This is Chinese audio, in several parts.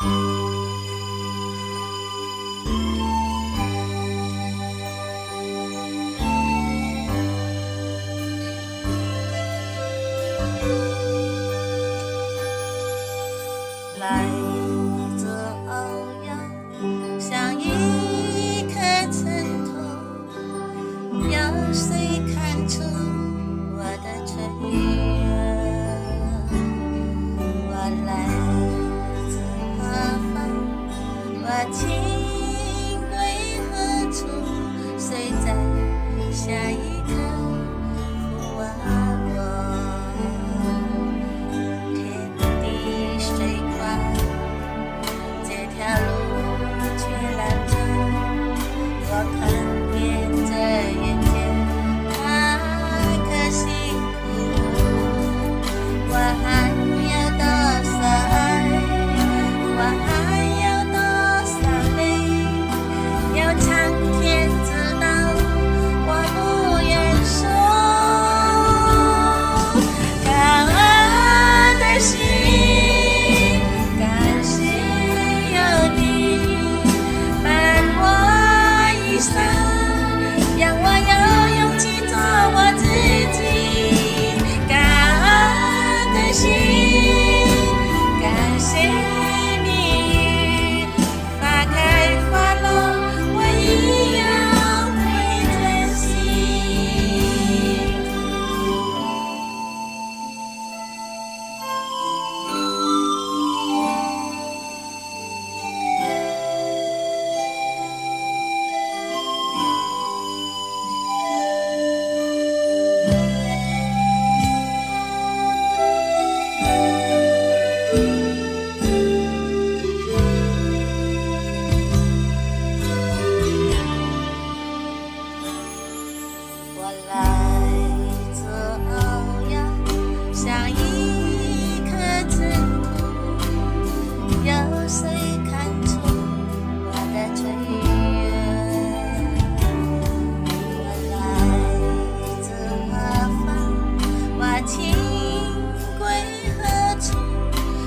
来自欧阳，像一颗尘土，有谁看出我的脆弱？我来自何方？我情归何处？谁在下一刻抚慰我？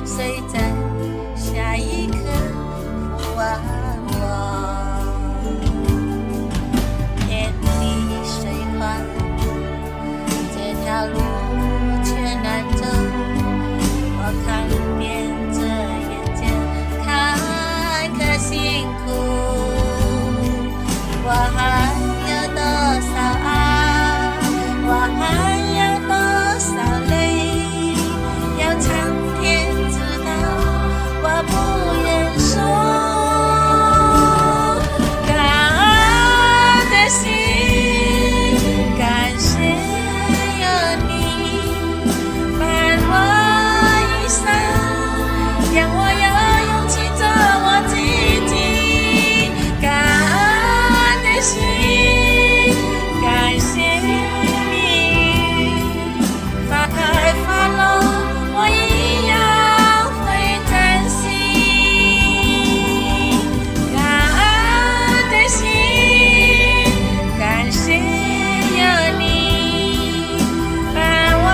谁在下一刻抚慰我？天地水宽，这条路却难走。我看遍这眼前坎坷辛苦，我还有多少爱？我还有多少泪？要苍天知道，我不愿说。感恩的心，感谢有你伴我一生，让我有勇气做我自己。感恩的心，感谢命运花开花落，我一样会珍惜。感恩的心，感谢有你伴我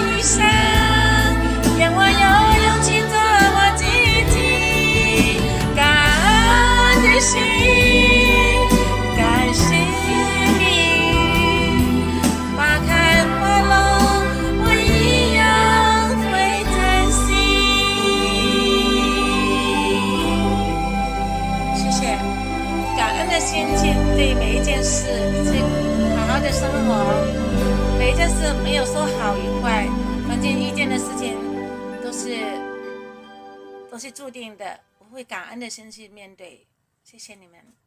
一生，让我有勇气做我自己。感恩的心，感谢命运花开花落，我一样会珍惜。谢谢。感恩的心情，对每一件事去好好的生活，每一件事没有说好与坏，反正一件的事情都是注定的，我会感恩的心去面对。谢谢你们。